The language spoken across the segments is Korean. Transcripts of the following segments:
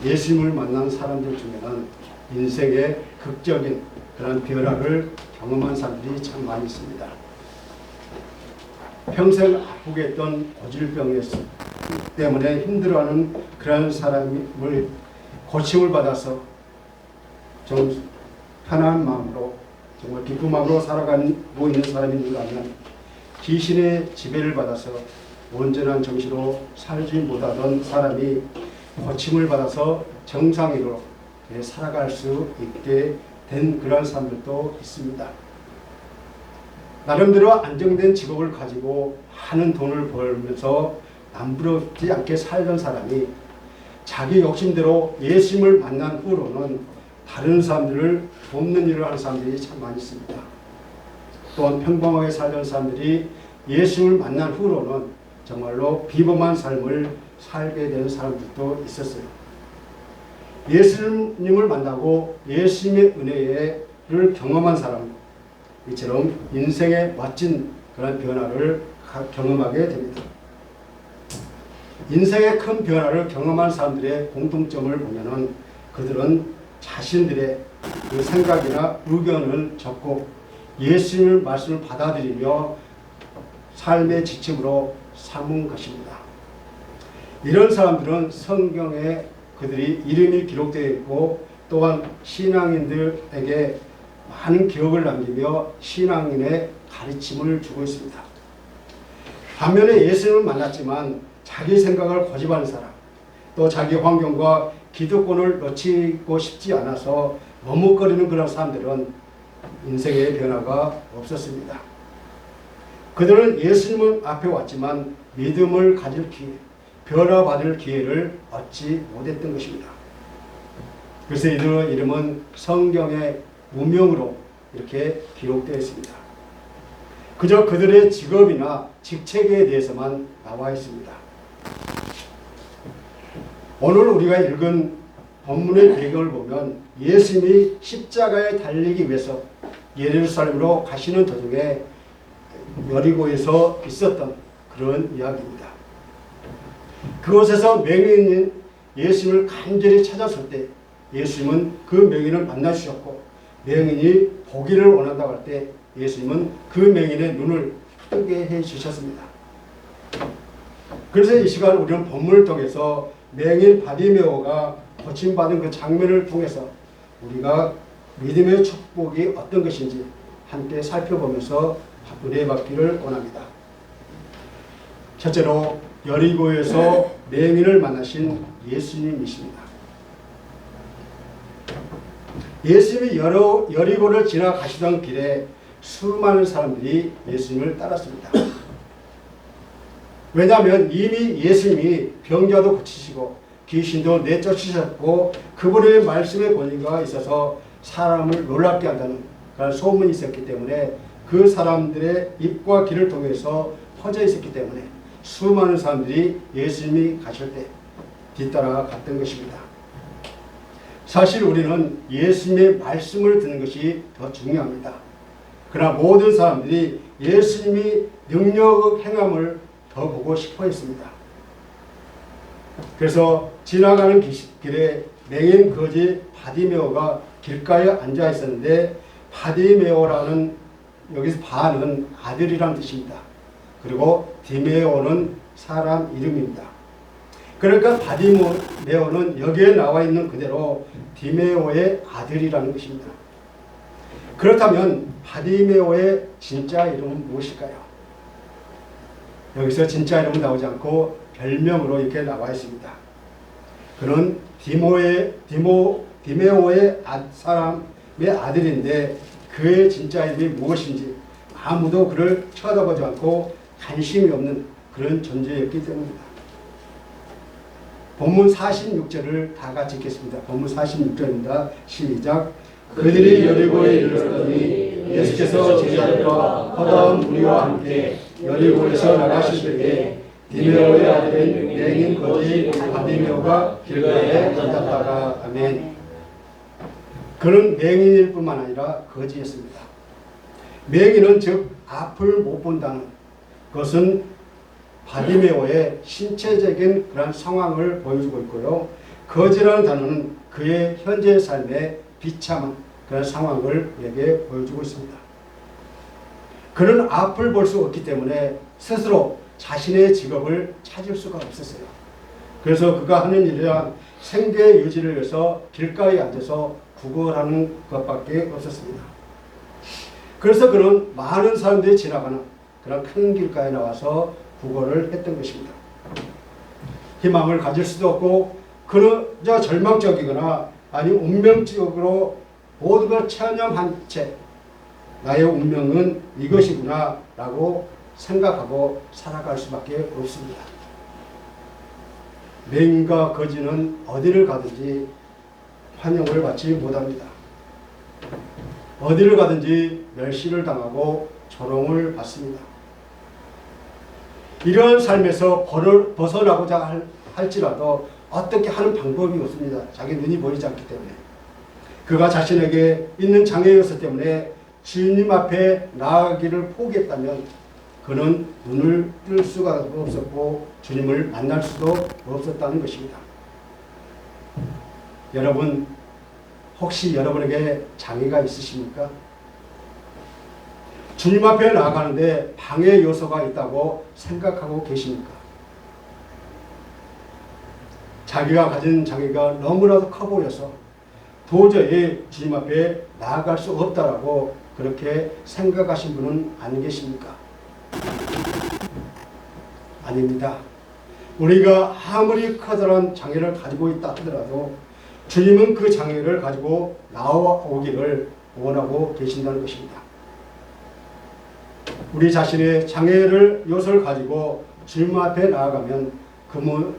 예수님을 만난 사람들 중에는 인생의 극적인 그런 변화를 경험한 사람들이 참 많이 있습니다. 평생 아프게 했던 고질병 때문에 힘들어하는 그런 사람을 고침을 받아서 좀 편한 마음으로 정말 기쁜 마음으로 살아가고 있는 사람이 있는가하면 귀신의 지배를 받아서 온전한 정신으로 살지 못하던 사람이 고침을 받아서 정상으로 살아갈 수 있게 된 그런 사람들도 있습니다. 나름대로 안정된 직업을 가지고 많은 돈을 벌면서 남부럽지 않게 살던 사람이 자기 욕심대로 예수님을 만난 후로는 다른 사람들을 돕는 일을 하는 사람들이 참 많이 있습니다. 또한 평범하게 살던 사람들이 예수님을 만난 후로는 정말로 비범한 삶을 살게 되는 사람들도 있었어요. 예수님을 만나고 예수님의 은혜를 경험한 사람, 이처럼 인생의 멋진 그런 변화를 경험하게 됩니다. 인생의 큰 변화를 경험한 사람들의 공통점을 보면은 그들은 자신들의 그 생각이나 의견을 적고 예수님의 말씀을 받아들이며 삶의 지침으로 삼은 것입니다. 이런 사람들은 성경에 그들이 이름이 기록되어 있고 또한 신앙인들에게 많은 기억을 남기며 신앙인의 가르침을 주고 있습니다. 반면에 예수님을 만났지만 자기 생각을 고집하는 사람, 또 자기 환경과 기득권을 놓치고 싶지 않아서 머뭇거리는 그런 사람들은 인생의 변화가 없었습니다. 그들은 예수님 앞에 왔지만 믿음을 가질 기회, 변화받을 기회를 얻지 못했던 것입니다. 그래서 이들의 이름은 성경의 무명으로 이렇게 기록되어 있습니다. 그저 그들의 직업이나 직책에 대해서만 나와 있습니다. 오늘 우리가 읽은 본문의 배경을 보면 예수님이 십자가에 달리기 위해서 예루살렘으로 가시는 도중에 여리고에서 있었던 그런 이야기입니다. 그곳에서 맹인인 예수님을 간절히 찾았을 때 예수님은 그 맹인을 만나주셨고 맹인이 보기를 원한다고 할 때 예수님은 그 맹인의 눈을 뜨게 해주셨습니다. 그래서 이 시간 우리는 본문을 통해서 맹인 바디메오가 고침받은 그 장면을 통해서 우리가 믿음의 축복이 어떤 것인지 함께 살펴보면서 은혜 받기를 원합니다. 첫째로 여리고에서 맹인을 만나신 예수님이십니다. 예수님이 여리고를 지나가시던 길에 수많은 사람들이 예수님을 따랐습니다. 왜냐하면 이미 예수님이 병자도 고치시고 귀신도 내쫓으셨고 그분의 말씀의 권위가 있어서 사람을 놀랍게 한다는 그런 소문이 있었기 때문에 그 사람들의 입과 귀를 통해서 퍼져 있었기 때문에 수많은 사람들이 예수님이 가실 때 뒤따라 갔던 것입니다. 사실 우리는 예수님의 말씀을 듣는 것이 더 중요합니다. 그러나 모든 사람들이 예수님이 능력 행함을 더 보고 싶어 했습니다. 그래서 지나가는 길에 맹인 거지 바디메오가 길가에 앉아 있었는데 바디메오라는 여기서 바는 아들이라는 뜻입니다. 그리고 디메오는 사람 이름입니다. 그러니까 바디메오는 여기에 나와 있는 그대로 디메오의 아들이라는 것입니다. 그렇다면 바디메오의 진짜 이름은 무엇일까요? 여기서 진짜 이름은 나오지 않고 별명으로 이렇게 나와 있습니다. 그는 디메오의 사람의 아들인데 그의 진짜 이름이 무엇인지 아무도 그를 쳐다보지 않고 관심이 없는 그런 존재였기 때문입니다. 본문 46절을 다 같이 읽겠습니다. 본문 46절입니다. 시작. 그들이 여리고에 이르렀더니 예수께서 제자들과 허다한 무리와 함께 여리고에서 나가실 때에 디메오의 아들인 맹인 거지 바디메오가 길가에 앉았다가 아멘. 그는 맹인일 뿐만 아니라 거지였습니다. 맹인은 즉 앞을 못 본다는 것은 바디메오의 신체적인 그런 상황을 보여주고 있고요. 거지라는 단어는 그의 현재 삶의 비참한 그런 상황을 우리에게 보여주고 있습니다. 그는 앞을 볼 수 없기 때문에 스스로 자신의 직업을 찾을 수가 없었어요. 그래서 그가 하는 일이란 생계 유지를 위해서 길가에 앉아서 구걸하는 것밖에 없었습니다. 그래서 그는 많은 사람들이 지나가는 그런 큰 길가에 나와서 구걸을 했던 것입니다. 희망을 가질 수도 없고 그저 절망적이거나 아니 운명적으로 모든 걸 체념한 채 나의 운명은 이것이구나 라고 생각하고 살아갈 수밖에 없습니다. 맹인과 거지는 어디를 가든지 환영을 받지 못합니다. 어디를 가든지 멸시를 당하고 조롱을 받습니다. 이런 삶에서 벗어나고자 할지라도 어떻게 하는 방법이 없습니다. 자기 눈이 보이지 않기 때문에. 그가 자신에게 있는 장애였기 때문에 주님 앞에 나아가기를 포기했다면 그는 눈을 뜰 수가 없었고 주님을 만날 수도 없었다는 것입니다. 여러분, 혹시 여러분에게 장애가 있으십니까? 주님 앞에 나아가는데 방해 요소가 있다고 생각하고 계십니까? 자기가 가진 장애가 너무나도 커 보여서 도저히 주님 앞에 나아갈 수 없다라고 그렇게 생각하신 분은 안 계십니까? 아닙니다. 우리가 아무리 커다란 장애를 가지고 있다 하더라도 주님은 그 장애를 가지고 나오기를 원하고 계신다는 것입니다. 우리 자신의 장애를 요소를 가지고 주님 앞에 나아가면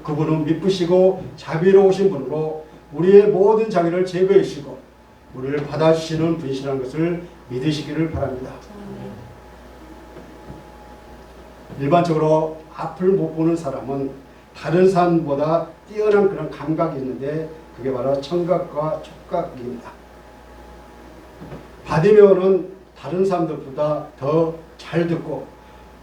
그분은 미쁘시고 자비로우신 분으로 우리의 모든 장애를 제거해 주시고 우리를 받아주시는 분이시라는 것을 믿으시기를 바랍니다. 일반적으로 앞을 못 보는 사람은 다른 사람보다 뛰어난 그런 감각이 있는데 그게 바로 청각과 촉각입니다. 바디메오는 다른 사람들보다 더 잘 듣고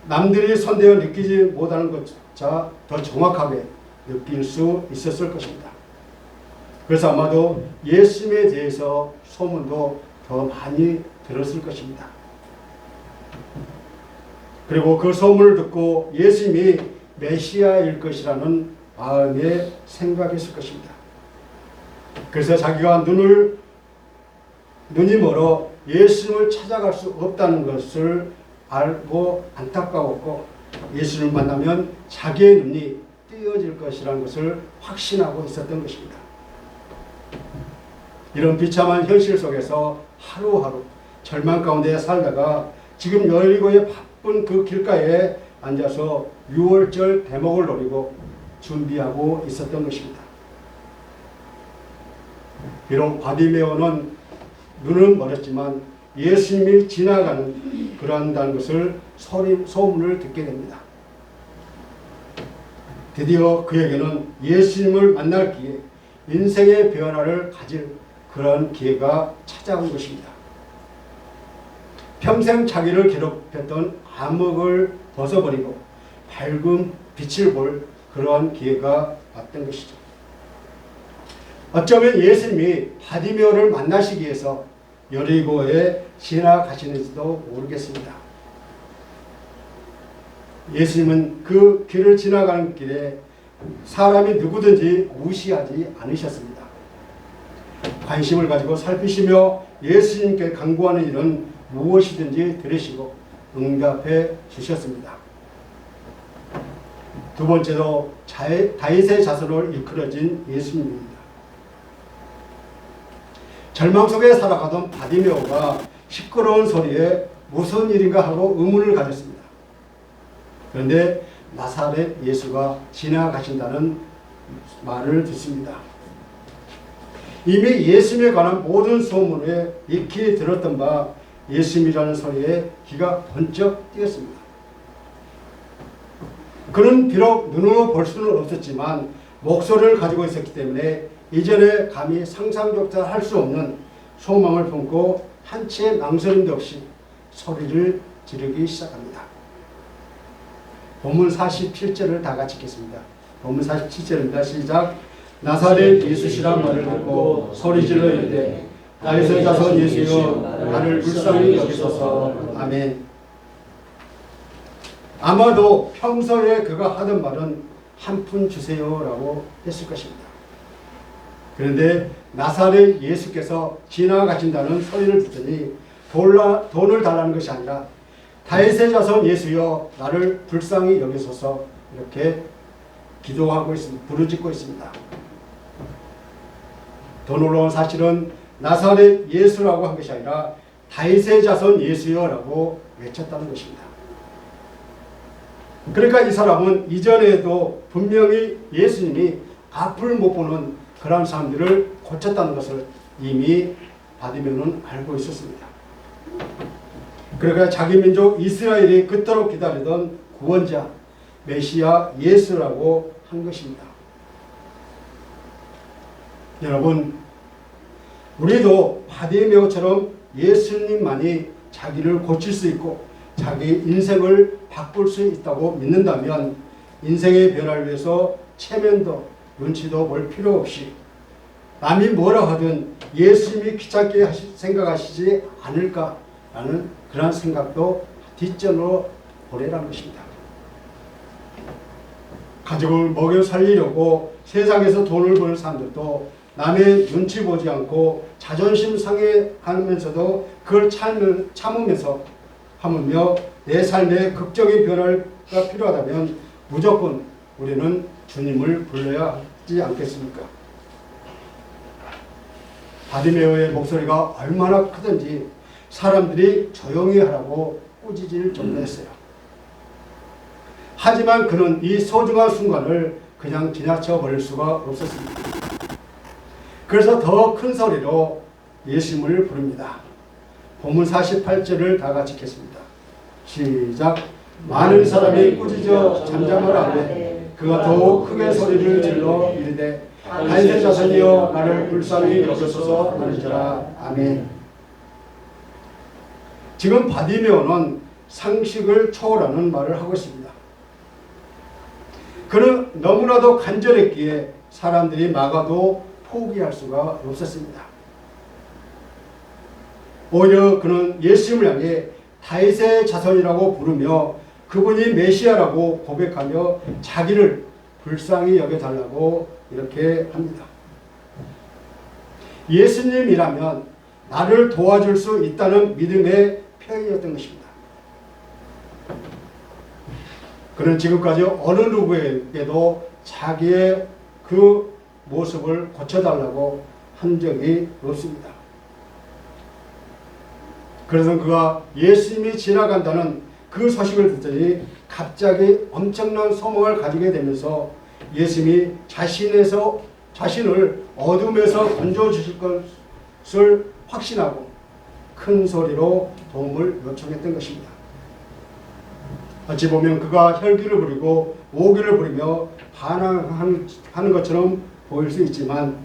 남들이 손대어 느끼지 못하는 것조차 더 정확하게 느낄 수 있었을 것입니다. 그래서 아마도 예수님에 대해서 소문도 더 많이 들었을 것입니다. 그리고 그 소문을 듣고 예수님이 메시아일 것이라는 마음의 생각했을 것입니다. 그래서 자기가 눈이 멀어 예수님을 찾아갈 수 없다는 것을 알고 안타까웠고 예수님을 만나면 자기의 눈이 띄어질 것이라는 것을 확신하고 있었던 것입니다. 이런 비참한 현실 속에서 하루하루 절망 가운데 살다가 지금 여리고의 바쁜 그 길가에 앉아서 6월절 대목을 노리고 준비하고 있었던 것입니다. 비록 바디메오는 눈은 멀었지만 예수님이 지나가는 그런다는 것을 소문을 듣게 됩니다. 드디어 그에게는 예수님을 만날 기회, 인생의 변화를 가질 그런 기회가 찾아온 것입니다. 평생 자기를 괴롭혔던 암흑을 벗어버리고 밝은 빛을 볼 그러한 기회가 왔던 것이죠. 어쩌면 예수님이 바디메오를 만나시기 위해서 여리고에 지나가시는지도 모르겠습니다. 예수님은 그 길을 지나가는 길에 사람이 누구든지 무시하지 않으셨습니다. 관심을 가지고 살피시며 예수님께 간구하는 일은 무엇이든지 들으시고 응답해 주셨습니다. 두 번째로 다윗의 자손을 일컬어진 예수님입니다. 절망 속에 살아가던 바디메오가 시끄러운 소리에 무슨 일인가 하고 의문을 가졌습니다. 그런데 나사렛 예수가 지나가신다는 말을 듣습니다. 이미 예수님에 관한 모든 소문에 익히 들었던 바 예수님이라는 소리에 귀가 번쩍 뛰었습니다. 그는 비록 눈으로 볼 수는 없었지만 목소리를 가지고 있었기 때문에 이전에 감히 상상조차 할 수 없는 소망을 품고 한치의 망설임도 없이 소리를 지르기 시작합니다. 본문 47절을 다 같이 읽겠습니다. 본문 47절입니다. 시작. 나사렛 예수시란 말을 듣고 소리질러 이르되 다윗의 자손 예수여 나를 불쌍히 여기소서. 아멘. 아마도 평소에 그가 하던 말은 한 푼 주세요라고 했을 것입니다. 그런데 나사렛 예수께서 지나가신다는 소리를 듣더니 돈을 달라는 것이 아니라 다윗의 자손 예수여 나를 불쌍히 여기소서 이렇게 기도하고 있습니다. 부르짖고 있습니다. 더 놀라운 사실은 나사렛 예수라고 한 것이 아니라 다윗의 자손 예수여라고 외쳤다는 것입니다. 그러니까 이 사람은 이전에도 분명히 예수님이 앞을 못 보는 그런 사람들을 고쳤다는 것을 이미 바디메오는 알고 있었습니다. 그러니까 자기 민족 이스라엘이 그토록 기다리던 구원자 메시아 예수라고 한 것입니다. 여러분, 우리도 바디메오처럼 예수님만이 자기를 고칠 수 있고 자기 인생을 바꿀 수 있다고 믿는다면 인생의 변화를 위해서 체면도 눈치도 볼 필요 없이 남이 뭐라 하든 예수님이 귀찮게 생각하시지 않을까라는 그런 생각도 뒷전으로 보내라는 것입니다. 가족을 먹여 살리려고 세상에서 돈을 버는 사람들도 남의 눈치 보지 않고 자존심 상해하면서도 그걸 참으면서 하물며 내 삶에 극적인 변화가 필요하다면 무조건 우리는 주님을 불러야 하지 않겠습니까? 바디메오의 목소리가 얼마나 크든지 사람들이 조용히 하라고 꾸짖을 정도였어요. 하지만 그는 이 소중한 순간을 그냥 지나쳐 버릴 수가 없었습니다. 그래서 더 큰 소리로 예수님을 부릅니다. 본문 48절을 다 같이 읽겠습니다. 시작. 많은 사람이 꾸짖어 잠잠을 하되 그가 더욱 크게 소리를 질러 이르되 다윗의 자손이여 나를 불쌍히 여기소서 하는지라. 아멘. 지금 바디메오는 상식을 초월하는 말을 하고 있습니다. 그는 너무나도 간절했기에 사람들이 막아도 포기할 수가 없었습니다. 오히려 그는 예수님을 향해 다윗의 자손이라고 부르며 그분이 메시아라고 고백하며 자기를 불쌍히 여겨달라고 이렇게 합니다. 예수님이라면 나를 도와줄 수 있다는 믿음의 표현이었던 것입니다. 그는 지금까지 어느 누구에게도 자기의 그 모습을 고쳐달라고 한 적이 없습니다. 그래서 그가 예수님이 지나간다는 그 소식을 듣더니 갑자기 엄청난 소망을 가지게 되면서 예수님이 자신을 어둠에서 건져주실 것을 확신하고 큰 소리로 도움을 요청했던 것입니다. 어찌 보면 그가 혈기를 부리고 오기를 부리며 반항하는 것처럼 보일 수 있지만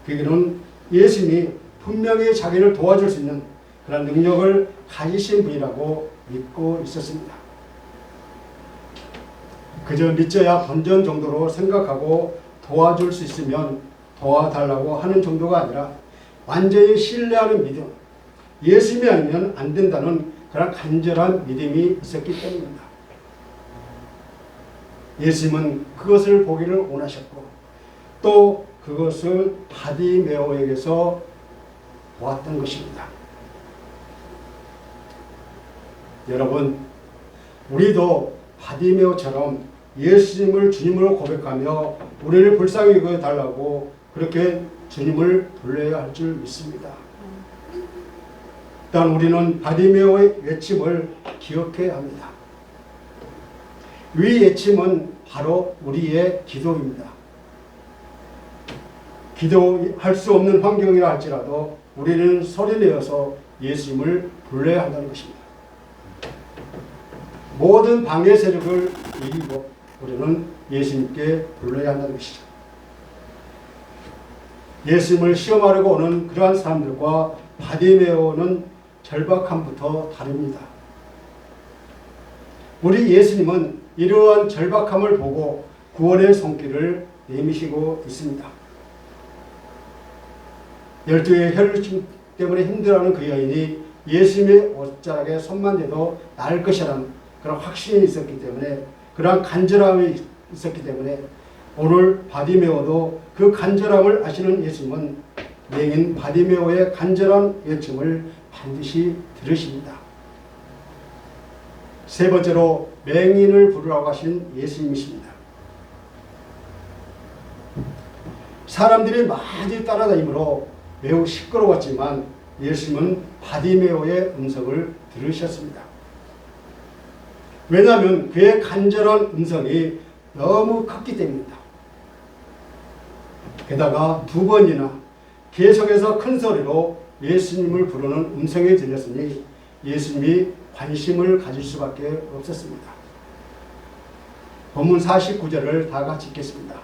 그는 예수님이 분명히 자기를 도와줄 수 있는 그런 능력을 가지신 분이라고 믿고 있었습니다. 그저 믿져야 본전 정도로 생각하고 도와줄 수 있으면 도와달라고 하는 정도가 아니라 완전히 신뢰하는 믿음, 예수님이 아니면 안 된다는 그런 간절한 믿음이 있었기 때문입니다. 예수님은 그것을 보기를 원하셨고 또 그것을 바디메오에게서 보았던 것입니다. 여러분, 우리도 바디메오처럼 예수님을 주님으로 고백하며 우리를 불쌍히 여겨달라고 그렇게 주님을 불러야 할 줄 믿습니다. 일단 우리는 바디메오의 외침을 기억해야 합니다. 이 외침은 바로 우리의 기도입니다. 기도할 수 없는 환경이라 할지라도 우리는 소리내어서 예수님을 불러야 한다는 것입니다. 모든 방해 세력을 이기고 우리는 예수님께 불러야 한다는 것이죠. 예수님을 시험하려고 오는 그러한 사람들과 바디메오는 절박함부터 다릅니다. 우리 예수님은 이러한 절박함을 보고 구원의 손길을 내미시고 있습니다. 열두의 혈루증 때문에 힘들어하는 그 여인이 예수님의 옷자락에 손만 대도 나을 것이라는 그런 확신이 있었기 때문에, 그러한 간절함이 있었기 때문에 오늘 바디메오도 그 간절함을 아시는 예수님은 맹인 바디메오의 간절한 외침을 반드시 들으십니다. 세 번째로 맹인을 부르라고 하신 예수님이십니다. 사람들이 많이 따라다니므로 매우 시끄러웠지만 예수님은 바디메오의 음성을 들으셨습니다. 왜냐하면 그의 간절한 음성이 너무 컸기 때문입니다. 게다가 두 번이나 계속해서 큰 소리로 예수님을 부르는 음성이 들렸으니 예수님이 관심을 가질 수밖에 없었습니다. 본문 49절을 다 같이 읽겠습니다.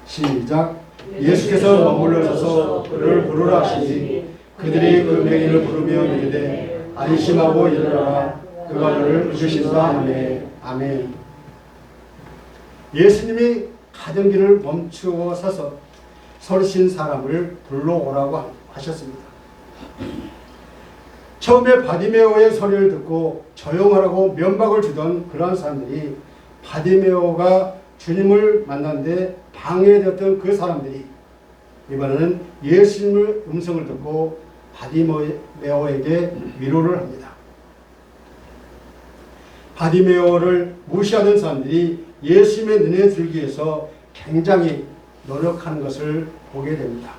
시작. 예수께서 머물러서서 그를 부르라 하시니 그들이 그 맹인을 부르며 이르되 안심하고 일어나라 그가 너를 부르신다 하매. 아멘. 예수님이 가던 길을 멈추어 서서 서르신 사람을 불러오라고 하셨습니다. 처음에 바디메오의 소리를 듣고 조용하라고 면박을 주던 그러한 사람들이 바디메오가 주님을 만났는데 방해되었던 그 사람들이 이번에는 예수님의 음성을 듣고 바디메오에게 위로를 합니다. 바디메오를 무시하던 사람들이 예수님의 눈에 들기 위해서 굉장히 노력하는 것을 보게 됩니다.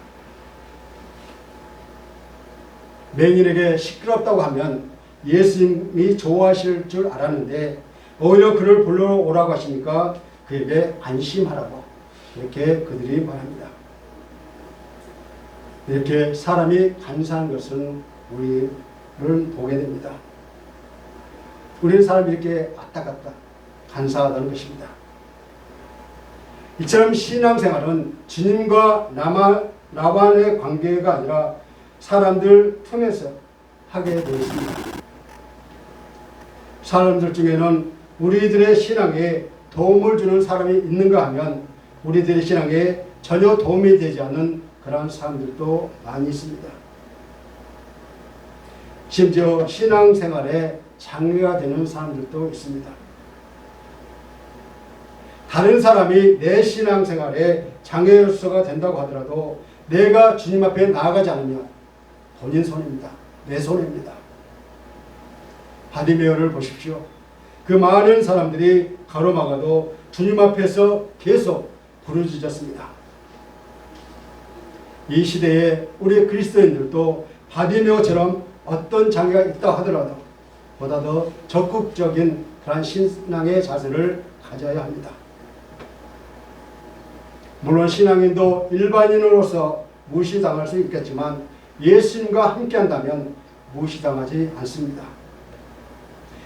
맹인에게 시끄럽다고 하면 예수님이 좋아하실 줄 알았는데 오히려 그를 불러오라고 하시니까 그에게 안심하라고 이렇게 그들이 말합니다. 이렇게 사람이 간사한 것은 우리는 보게 됩니다. 우리는 사람이 이렇게 왔다 갔다 간사하다는 것입니다. 이처럼 신앙생활은 주님과 나만의 관계가 아니라 사람들 통해서 하게 되어 있습니다. 사람들 중에는 우리들의 신앙에 도움을 주는 사람이 있는가 하면 우리들의 신앙에 전혀 도움이 되지 않는 그러한 사람들도 많이 있습니다. 심지어 신앙생활에 장애가 되는 사람들도 있습니다. 다른 사람이 내 신앙생활에 장애 요소가 된다고 하더라도 내가 주님 앞에 나아가지 않으면 본인 손입니다. 내 손입니다. 바디메오를 보십시오. 그 많은 사람들이 가로막아도 주님 앞에서 계속 부르짖었습니다. 이 시대에 우리 그리스도인들도 바디메오처럼 어떤 장애가 있다 하더라도 보다 더 적극적인 그런 신앙의 자세를 가져야 합니다. 물론 신앙인도 일반인으로서 무시당할 수 있겠지만 예수님과 함께한다면 무시당하지 않습니다.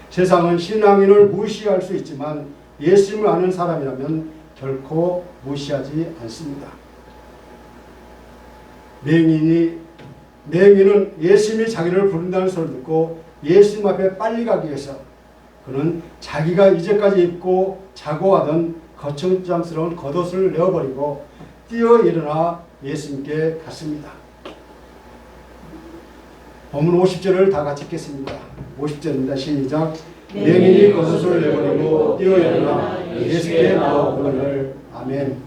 세상은 신앙인을 무시할 수 있지만 예수님을 아는 사람이라면 결코 무시하지 않습니다. 맹인은 예수님이 자기를 부른다는 소리를 듣고 예수님 앞에 빨리 가기 위해서 그는 자기가 이제까지 입고 자고 하던 거추장스러운 겉옷을 내어버리고 뛰어 일어나 예수님께 갔습니다. 본문 50절을 다 같이 읽겠습니다. 50절입니다. 시작. 맹인이 겉옷을 내버리고 뛰어 일어나 예수께 나오거늘. 아멘.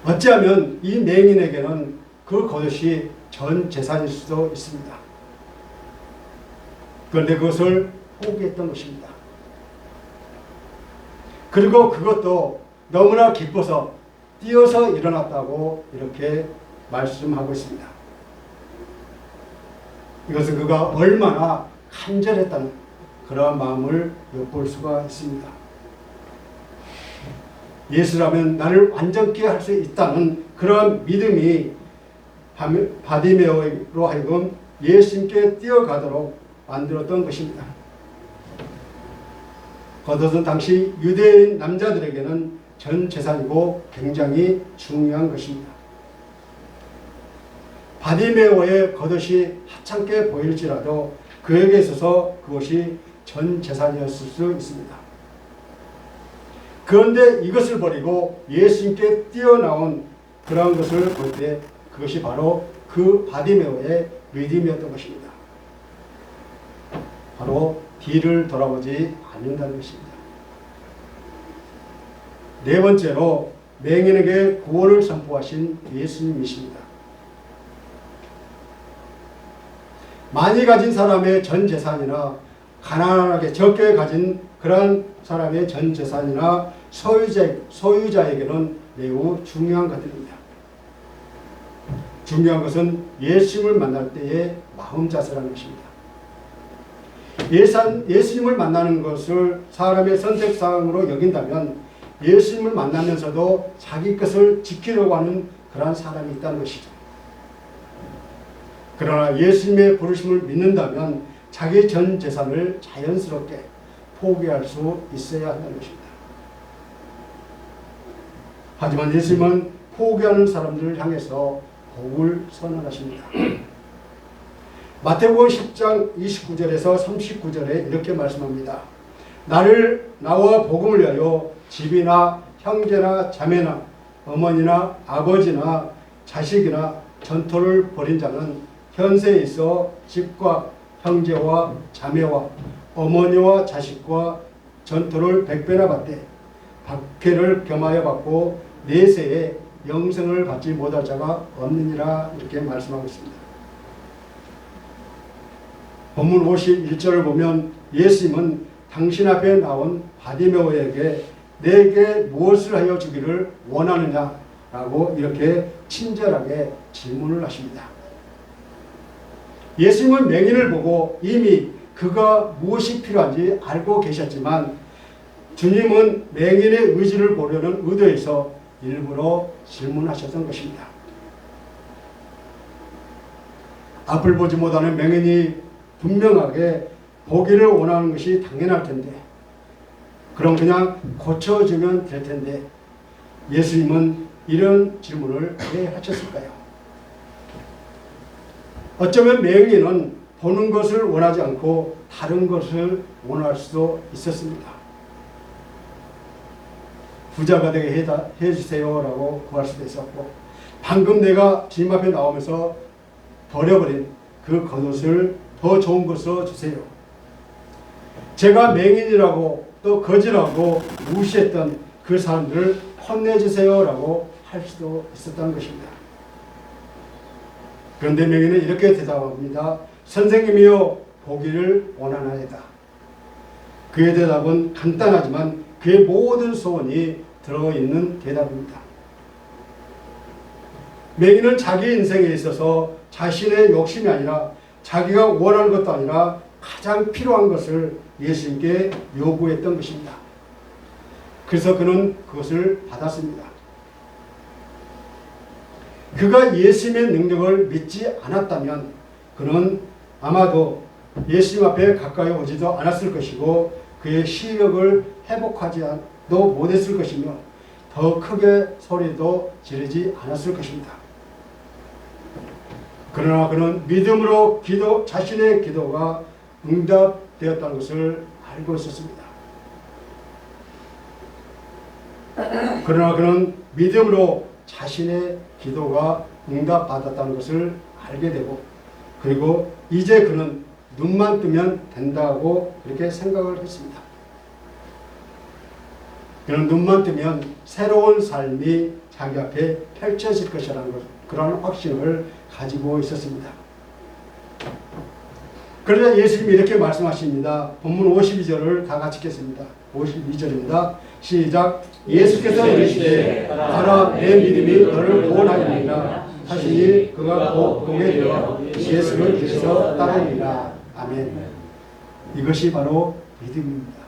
어찌하면 이 맹인에게는 그 겉옷이 전 재산일 수도 있습니다. 그런데 그것을 포기했던 것입니다. 그리고 그것도 너무나 기뻐서 뛰어서 일어났다고 이렇게 말씀하고 있습니다. 이것은 그가 얼마나 간절했다는 그러한 마음을 엿볼 수가 있습니다. 예수라면 나를 완전케 할 수 있다는 그러한 믿음이 바디메오로 하여금 예수님께 뛰어가도록 만들었던 것입니다. 겉옷은 당시 유대인 남자들에게는 전 재산이고 굉장히 중요한 것입니다. 바디메오의 겉옷이 하찮게 보일지라도 그에게 있어서 그것이 전 재산이었을 수 있습니다. 그런데 이것을 버리고 예수님께 뛰어나온 그러한 것을 볼 때 그것이 바로 그 바디메오의 믿음이었던 것입니다. 바로 뒤를 돌아보지 않는다는 것입니다. 네 번째로 맹인에게 구원을 선포하신 예수님이십니다. 많이 가진 사람의 전 재산이나 가난하게 적게 가진 그런 사람의 전 재산이나 소유자에게는 매우 중요한 것들입니다. 중요한 것은 예수님을 만날 때의 마음 자세라는 것입니다. 예수님을 만나는 것을 사람의 선택사항으로 여긴다면 예수님을 만나면서도 자기 것을 지키려고 하는 그러한 사람이 있다는 것이죠. 그러나 예수님의 부르심을 믿는다면 자기 전 재산을 자연스럽게 포기할 수 있어야 한다는 것입니다. 하지만 예수님은 포기하는 사람들을 향해서 복을 선언하십니다. 마태복음 10장 29절에서 39절에 이렇게 말씀합니다. 나와 복음을 위하여 집이나 형제나 자매나 어머니나 아버지나 자식이나 전토를 벌인 자는 현세에 있어 집과 형제와 자매와 어머니와 자식과 전토를 100배나 받되 박해를 겸하여 받고 내세에 영생을 받지 못할 자가 없느니라 이렇게 말씀하고 있습니다. 본문 51절을 보면 예수님은 당신 앞에 나온 바디메오에게 내게 무엇을 하여 주기를 원하느냐라고 이렇게 친절하게 질문을 하십니다. 예수님은 맹인을 보고 이미 그가 무엇이 필요한지 알고 계셨지만 주님은 맹인의 의지를 보려는 의도에서 일부러 질문하셨던 것입니다. 앞을 보지 못하는 맹인이 분명하게 보기를 원하는 것이 당연할 텐데 그럼 그냥 고쳐주면 될 텐데 예수님은 이런 질문을 왜 하셨을까요? 어쩌면 맹인은 보는 것을 원하지 않고 다른 것을 원할 수도 있었습니다. 부자가 되게 해주세요라고 구할 수도 있었고 방금 내가 주님 앞에 나오면서 버려버린 그 겉옷을 더 좋은 것으로 주세요. 제가 맹인이라고 또 거지라고 무시했던 그 사람들을 혼내주세요라고 할 수도 있었다는 것입니다. 그런데 맹인은 이렇게 대답합니다. 선생님이여 보기를 원하나이다. 그의 대답은 간단하지만 그의 모든 소원이 들어있는 대답입니다. 맹인은 자기 인생에 있어서 자신의 욕심이 아니라 자기가 원하는 것도 아니라 가장 필요한 것을 예수님께 요구했던 것입니다. 그래서 그는 그것을 받았습니다. 그가 예수님의 능력을 믿지 않았다면 그는 아마도 예수님 앞에 가까이 오지도 않았을 것이고 그의 시력을 회복하지도 못했을 것이며 더 크게 소리도 지르지 않았을 것입니다. 그러나 그는 믿음으로 자신의 기도가 응답되었다는 것을 알고 있었습니다. 그러나 그는 믿음으로 자신의 기도가 응답받았다는 것을 알게 되고 그리고 이제 그는 눈만 뜨면 된다고 그렇게 생각을 했습니다. 그는 눈만 뜨면 새로운 삶이 자기 앞에 펼쳐질 것이라는 그런 확신을 가지고 있었습니다. 그러자 예수님이 이렇게 말씀하십니다. 본문 52절을 다 같이 읽겠습니다. 52절입니다. 시작. 예수께서 이르시되 가라 내 믿음이 너를 구원하였느니라 하시니 그가 곧 보게 되어 예수를 길에서 따르니라. 아멘. 이것이 바로 믿음입니다.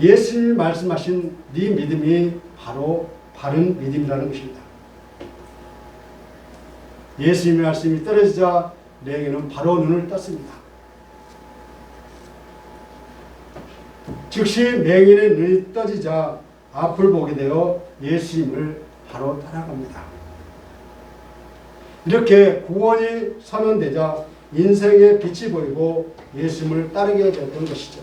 예수님이 말씀하신 네 믿음이 바로 바른 믿음이라는 것입니다. 예수님의 말씀이 떨어지자 맹인은 바로 눈을 떴습니다. 즉시 맹인의 눈이 떠지자 앞을 보게 되어 예수님을 바로 따라갑니다. 이렇게 구원이 선언되자 인생의 빛이 보이고 예수님을 따르게 됐던 것이죠.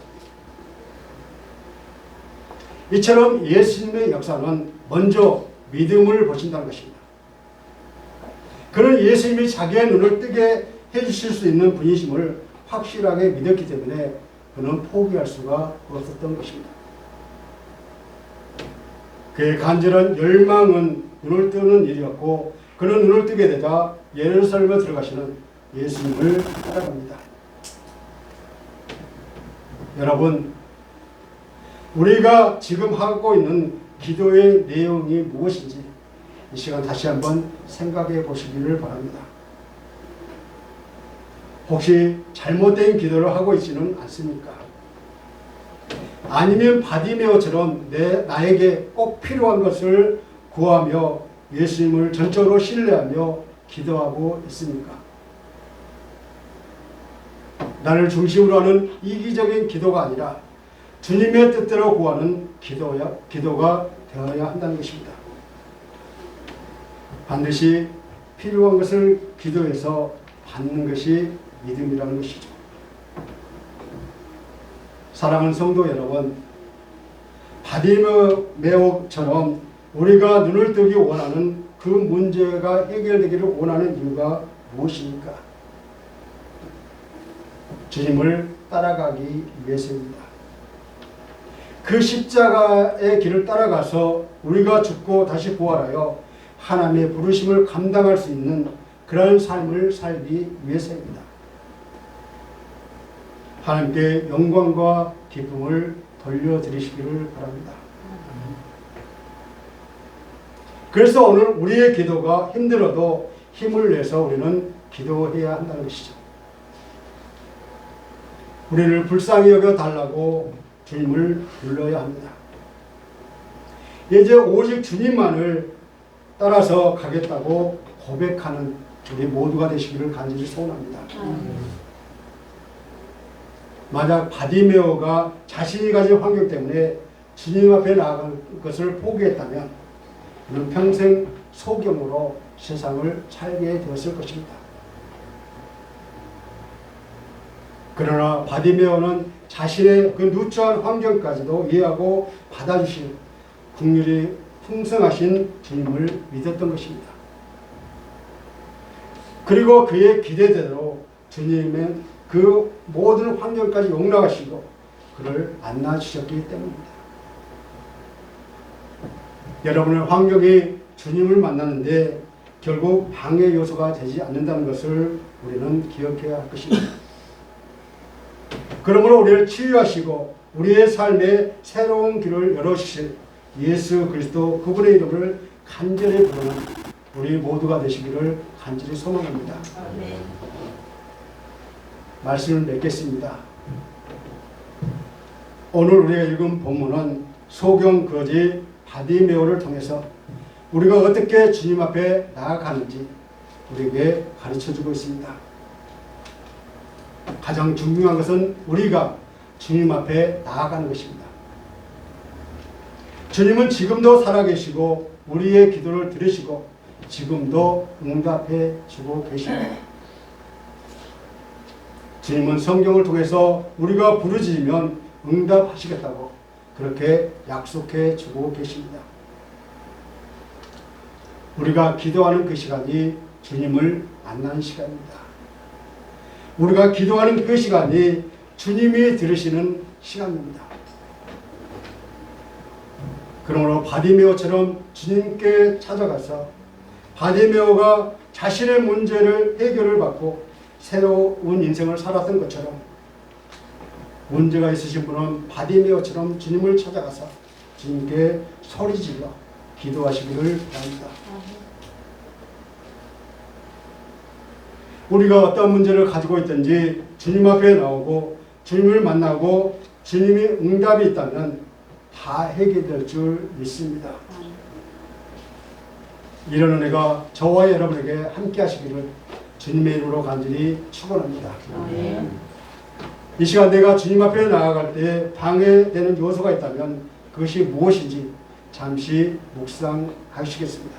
이처럼 예수님의 역사는 먼저 믿음을 보신다는 것입니다. 그는 예수님이 자기의 눈을 뜨게 해주실 수 있는 분이심을 확실하게 믿었기 때문에 그는 포기할 수가 없었던 것입니다. 그의 간절한 열망은 눈을 뜨는 일이었고 그는 눈을 뜨게 되자 예루살렘에 들어가시는 예수님을 따라갑니다. 여러분, 우리가 지금 하고 있는 기도의 내용이 무엇인지 이 시간 다시 한번 생각해 보시기를 바랍니다. 혹시 잘못된 기도를 하고 있지는 않습니까? 아니면 바디메오처럼 나에게 꼭 필요한 것을 구하며 예수님을 전적으로 신뢰하며 기도하고 있습니까? 나를 중심으로 하는 이기적인 기도가 아니라 주님의 뜻대로 구하는 기도가 되어야 한다는 것입니다. 반드시 필요한 것을 기도해서 받는 것이 믿음이라는 것이죠. 사랑하는 성도 여러분, 바디메오처럼 우리가 눈을 뜨기 원하는 그 문제가 해결되기를 원하는 이유가 무엇입니까? 주님을 따라가기 위해서입니다. 그 십자가의 길을 따라가서 우리가 죽고 다시 부활하여 하나님의 부르심을 감당할 수 있는 그런 삶을 살기 위해서입니다. 하나님께 영광과 기쁨을 돌려드리시기를 바랍니다. 그래서 오늘 우리의 기도가 힘들어도 힘을 내서 우리는 기도해야 한다는 것이죠. 우리를 불쌍히 여겨 달라고 주님을 불러야 합니다. 이제 오직 주님만을 따라서 가겠다고 고백하는 우리 모두가 되시기를 간절히 소원합니다. 만약 바디메오가 자신이 가진 환경 때문에 주님 앞에 나아갈 것을 포기했다면 그는 평생 소경으로 세상을 살게 되었을 것입니다. 그러나 바디메오는 자신의 그 누추한 환경까지도 이해하고 받아주신 긍휼이 풍성하신 주님을 믿었던 것입니다. 그리고 그의 기대대로 주님은 그 모든 환경까지 용납하시고 그를 안아주셨기 때문입니다. 여러분의 환경이 주님을 만나는데 결국 방해 요소가 되지 않는다는 것을 우리는 기억해야 할 것입니다. 그러므로 우리를 치유하시고 우리의 삶에 새로운 길을 열어주실 예수 그리스도 그분의 이름을 간절히 부르는 우리 모두가 되시기를 간절히 소망합니다. 아멘. 말씀을 맺겠습니다. 오늘 우리가 읽은 본문은 소경 거지 바디메오를 통해서 우리가 어떻게 주님 앞에 나아가는지 우리에게 가르쳐주고 있습니다. 가장 중요한 것은 우리가 주님 앞에 나아가는 것입니다. 주님은 지금도 살아계시고 우리의 기도를 들으시고 지금도 응답해 주고 계십니다. 주님은 성경을 통해서 우리가 부르짖으면 응답하시겠다고 그렇게 약속해 주고 계십니다. 우리가 기도하는 그 시간이 주님을 만나는 시간입니다. 우리가 기도하는 그 시간이 주님이 들으시는 시간입니다. 그러므로 바디메오처럼 주님께 찾아가서 바디메오가 자신의 문제를 해결을 받고 새로운 인생을 살았던 것처럼 문제가 있으신 분은 바디메오처럼 주님을 찾아가서 주님께 소리질러 기도하시기를 바랍니다. 우리가 어떤 문제를 가지고 있든지 주님 앞에 나오고 주님을 만나고 주님이 응답이 있다면 다 해결될 줄 믿습니다. 이런 은혜가 저와 여러분에게 함께 하시기를 주님의 이름으로 간절히 축원합니다. 이 시간 내가 주님 앞에 나아갈 때 방해되는 요소가 있다면 그것이 무엇인지 잠시 묵상하시겠습니다.